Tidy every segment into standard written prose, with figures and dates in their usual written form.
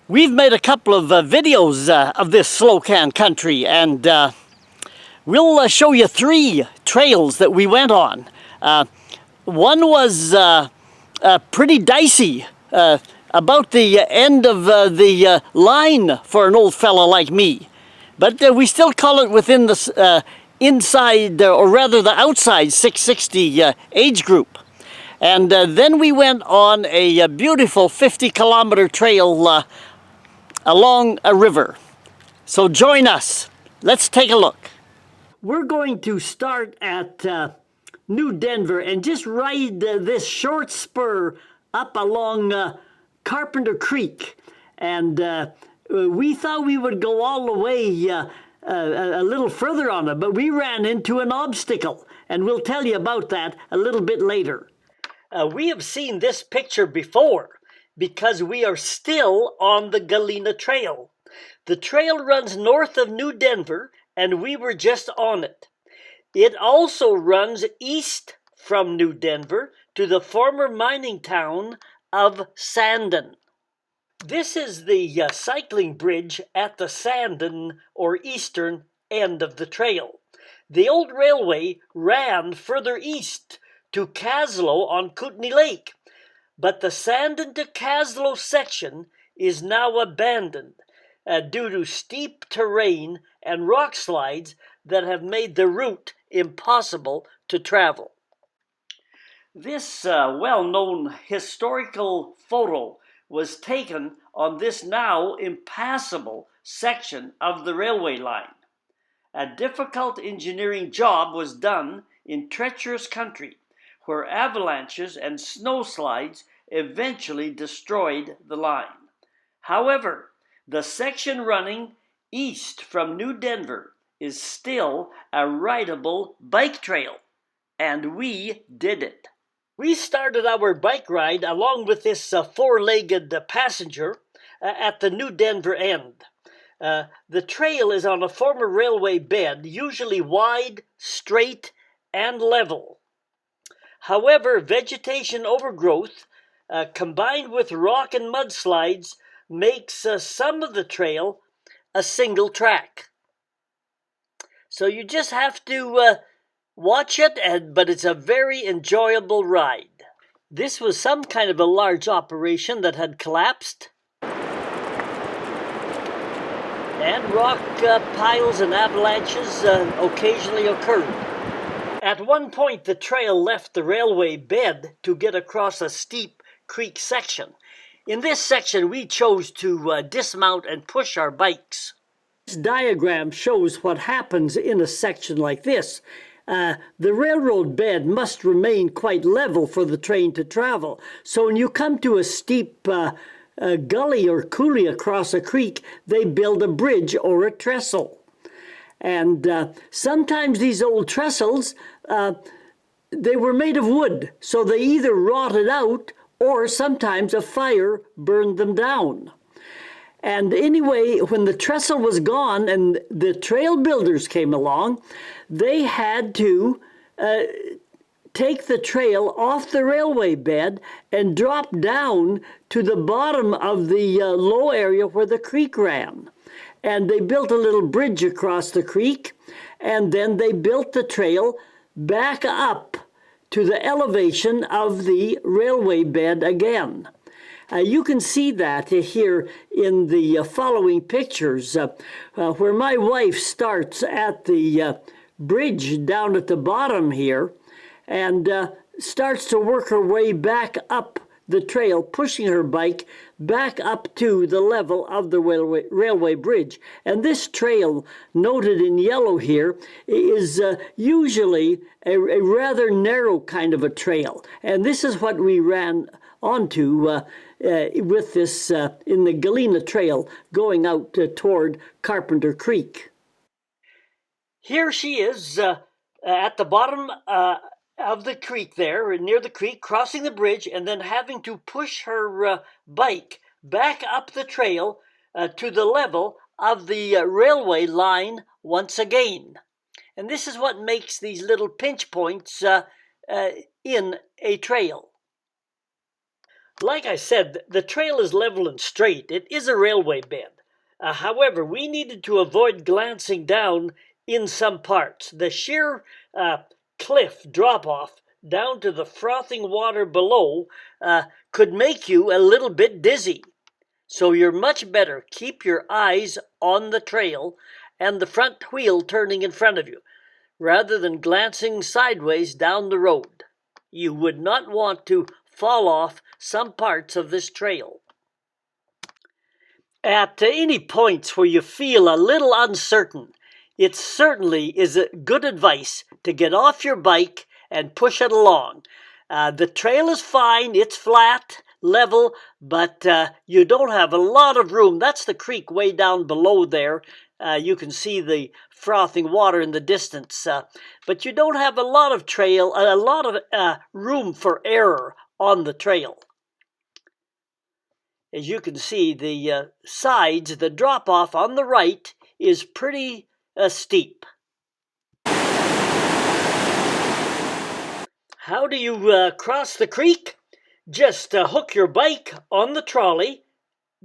We've made a couple of videos of this Slocan country, and we'll show you 3 trails that we went on. One was pretty dicey, about the end of the line for an old fella like me. But we still call it within the inside, or rather the outside 660 age group. And then we went on a beautiful 50-kilometer trail along a river. So join us. Let's take a look. We're going to start at New Denver and just ride this short spur up along Carpenter Creek. And we thought we would go all the way a little further on it, but we ran into an obstacle, and we'll tell you about that a little bit later. We have seen this picture before, because we are still on the Galena Trail. The trail runs north of New Denver, and we were just on it. It also runs east from New Denver to the former mining town of Sandon. This is the cycling bridge at the Sandon, or eastern, end of the trail. The old railway ran further east to Caslow on Kootenai Lake, but the Sandon to Caslow section is now abandoned due to steep terrain and rock slides that have made the route impossible to travel. This well-known historical photo was taken on this now impassable section of the railway line. A difficult engineering job was done in treacherous country, where avalanches and snowslides eventually destroyed the line. However, the section running east from New Denver is still a rideable bike trail, and we did it. We started our bike ride along with this 4-legged passenger at the New Denver end. The trail is on a former railway bed, usually wide, straight, and level. However, vegetation overgrowth combined with rock and mudslides makes some of the trail a single track. So you just have to watch it, but it's a very enjoyable ride. This was some kind of a large operation that had collapsed, and rock piles and avalanches occasionally occurred. At one point, the trail left the railway bed to get across a steep creek section. In this section, we chose to dismount and push our bikes. This diagram shows what happens in a section like this. The railroad bed must remain quite level for the train to travel. So when you come to a steep gully or coulee across a creek, they build a bridge or a trestle. And sometimes these old trestles, they were made of wood, so they either rotted out or sometimes a fire burned them down. And anyway, when the trestle was gone and the trail builders came along, they had to take the trail off the railway bed and drop down to the bottom of the low area where the creek ran. And they built a little bridge across the creek, and then they built the trail back up to the elevation of the railway bed again. You can see that here in the following pictures, where my wife starts at the bridge down at the bottom here and starts to work her way back up the trail, pushing her bike back up to the level of the railway bridge. And this trail, noted in yellow here, is usually a rather narrow kind of a trail. And this is what we ran onto with this in the Galena Trail going out toward Carpenter Creek. Here she is at the bottom of the creek there, near the creek, crossing the bridge, and then having to push her bike back up the trail to the level of the railway line once again. And this is what makes these little pinch points in a trail. Like I said, the trail is level and straight. It is a railway bed. However, we needed to avoid glancing down in some parts. The sheer cliff drop-off down to the frothing water below could make you a little bit dizzy. So you're much better keep your eyes on the trail and the front wheel turning in front of you, rather than glancing sideways down the road. You would not want to fall off some parts of this trail. At any points where you feel a little uncertain, it certainly is a good advice to get off your bike and push it along. The trail is fine, it's flat, level, but you don't have a lot of room. That's the creek way down below there. You can see the frothing water in the distance, but you don't have a lot of room for error on the trail. As you can see, the sides, the drop-off on the right is pretty steep. How do you cross the creek? Just hook your bike on the trolley,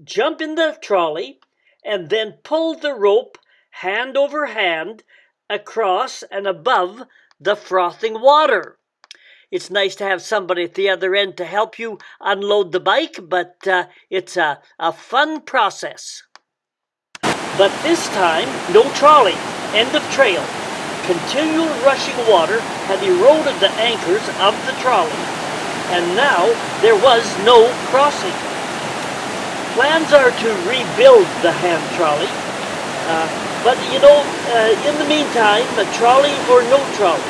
jump in the trolley, and then pull the rope hand over hand across and above the frothing water. It's nice to have somebody at the other end to help you unload the bike, but it's a fun process. But this time, no trolley. End of trail. Continual rushing water had eroded the anchors of the trolley, and now there was no crossing. Plans are to rebuild the hand trolley, but in the meantime, a trolley or no trolley,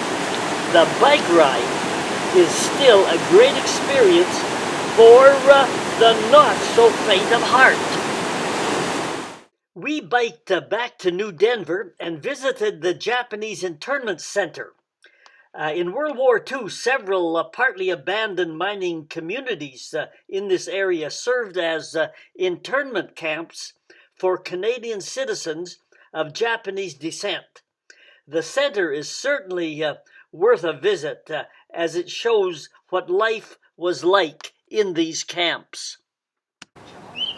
the bike ride is still a great experience for the not-so-faint of heart. We biked back to New Denver and visited the Japanese Internment Center. In World War II, several partly abandoned mining communities in this area served as internment camps for Canadian citizens of Japanese descent. The center is certainly worth a visit, as it shows what life was like in these camps.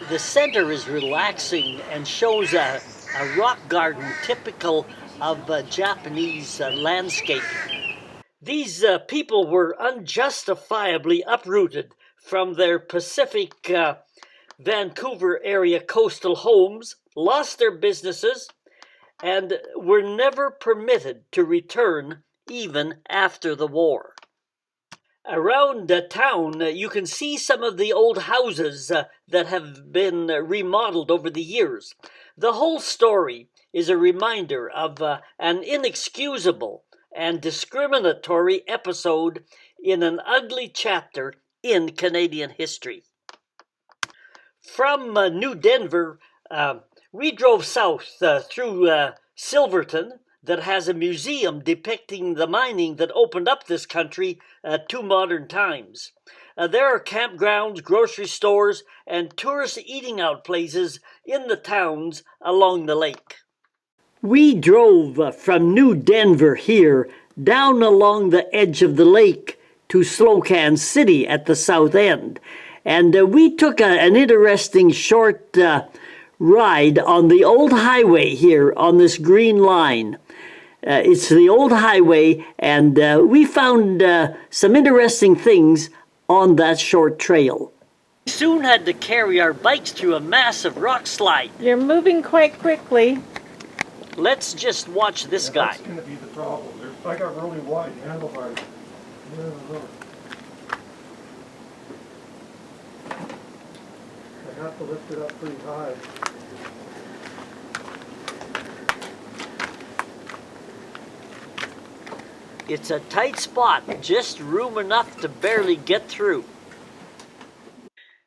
The center is relaxing and shows a rock garden typical of Japanese landscape. These people were unjustifiably uprooted from their Pacific Vancouver area coastal homes, lost their businesses, and were never permitted to return even after the war. Around town, you can see some of the old houses that have been remodeled over the years. The whole story is a reminder of an inexcusable and discriminatory episode in an ugly chapter in Canadian history. From New Denver, we drove south through Silverton, that has a museum depicting the mining that opened up this country to modern times. There are campgrounds, grocery stores, and tourist eating out places in the towns along the lake. We drove from New Denver here down along the edge of the lake to Slocan City at the south end. And we took an interesting short ride on the old highway here on this green line. It's the old highway, and we found some interesting things on that short trail. We soon had to carry our bikes through a massive rock slide. You're moving quite quickly. Let's just watch this guy. That's going to be the problem. I got really wide handlebars. I have to lift it up pretty high. It's a tight spot, just room enough to barely get through.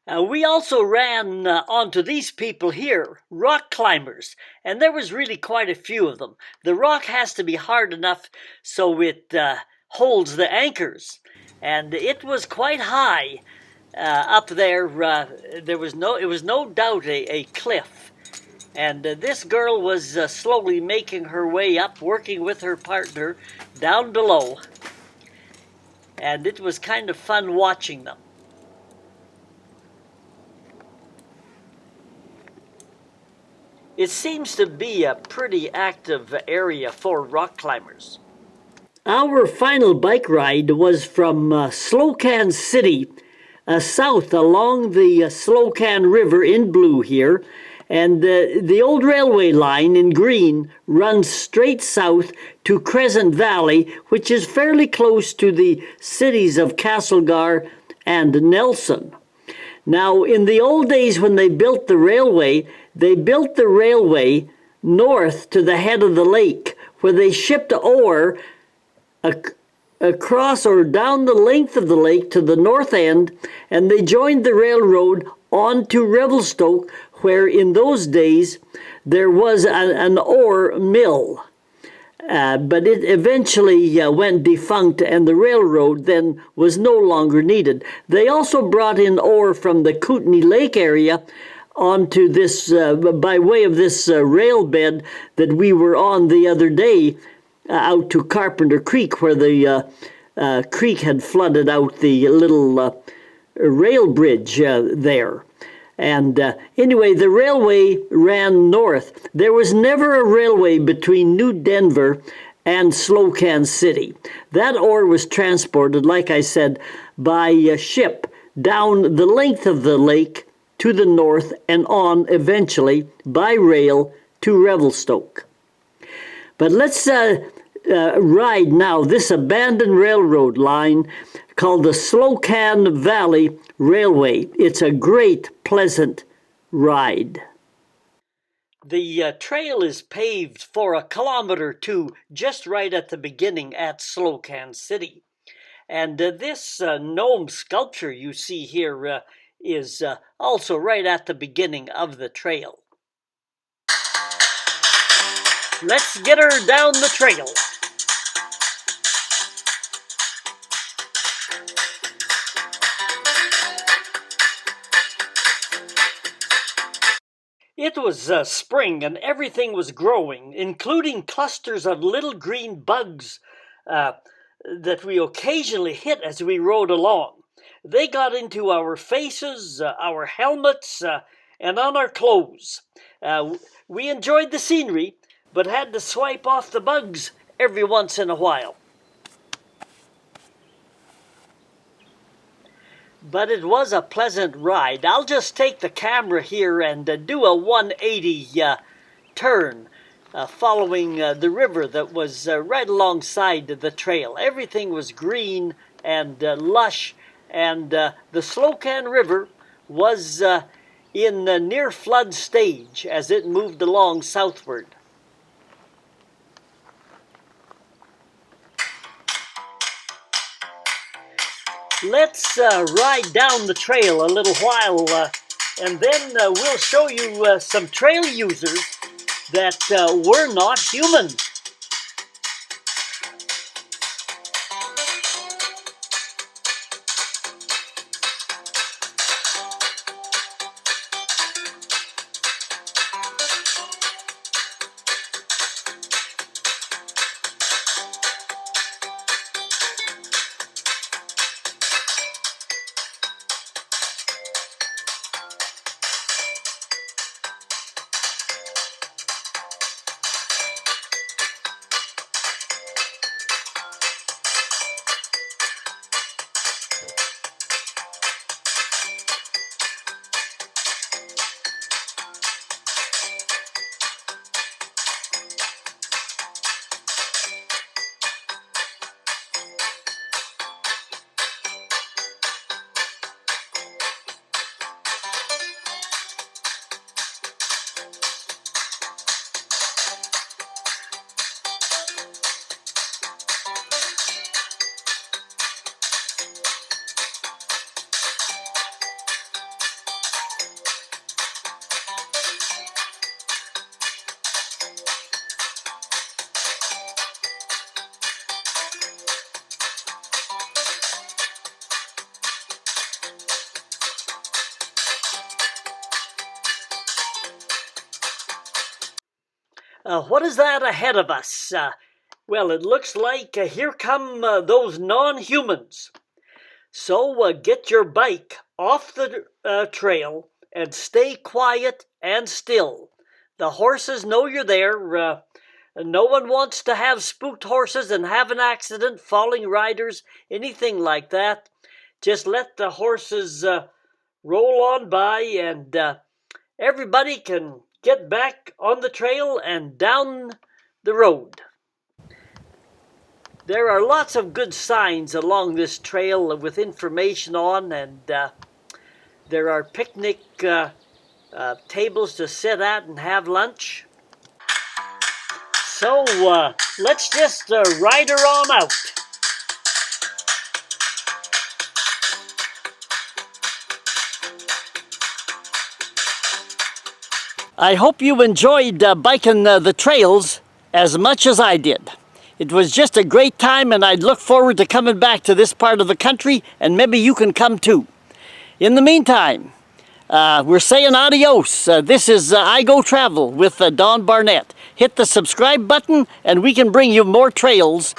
We also ran onto these people here, rock climbers, and there was really quite a few of them. The rock has to be hard enough so it holds the anchors, and it was quite high up there. It was no doubt a cliff. And this girl was slowly making her way up, working with her partner down below. And it was kind of fun watching them. It seems to be a pretty active area for rock climbers. Our final bike ride was from Slocan City, south along the Slocan River in blue here, and the old railway line in green runs straight south to Crescent Valley, which is fairly close to the cities of Castlegar and Nelson. Now, in the old days when they built the railway north to the head of the lake, where they shipped ore across or down the length of the lake to the north end, and they joined the railroad on to Revelstoke, where in those days there was an ore mill. But it eventually went defunct, and the railroad then was no longer needed. They also brought in ore from the Kootenay Lake area onto this, by way of this rail bed that we were on the other day, out to Carpenter Creek, where the creek had flooded out the little rail bridge there. And anyway, the railway ran north. There was never a railway between New Denver and Slocan City. That ore was transported, like I said, by ship down the length of the lake to the north and on eventually by rail to Revelstoke. But let's ride now this abandoned railroad line called the Slocan Valley Railway. It's a great, pleasant ride. The trail is paved for 1 kilometer or 2 just right at the beginning at Slocan City. And this gnome sculpture you see here is also right at the beginning of the trail. Let's get her down the trail. It was spring and everything was growing, including clusters of little green bugs that we occasionally hit as we rode along. They got into our faces, our helmets, and on our clothes. We enjoyed the scenery, but had to swipe off the bugs every once in a while. But it was a pleasant ride. I'll just take the camera here and do a 180 turn following the river that was right alongside the trail. Everything was green and lush, and the Slocan River was in the near flood stage as it moved along southward. Let's ride down the trail a little while, and then we'll show you some trail users that were not human. What is that ahead of us? Well, it looks like here come those non-humans. So get your bike off the trail and stay quiet and still. The horses know you're there. No one wants to have spooked horses and have an accident, falling riders, anything like that. Just let the horses roll on by, and everybody can get back on the trail and down the road. There are lots of good signs along this trail with information on, and there are picnic tables to sit at and have lunch. So let's just ride her on out. I hope you enjoyed biking the trails as much as I did. It was just a great time, and I'd look forward to coming back to this part of the country, and maybe you can come too. In the meantime, we're saying adios. This is I Go Travel with Don Barnett. Hit the subscribe button and we can bring you more trails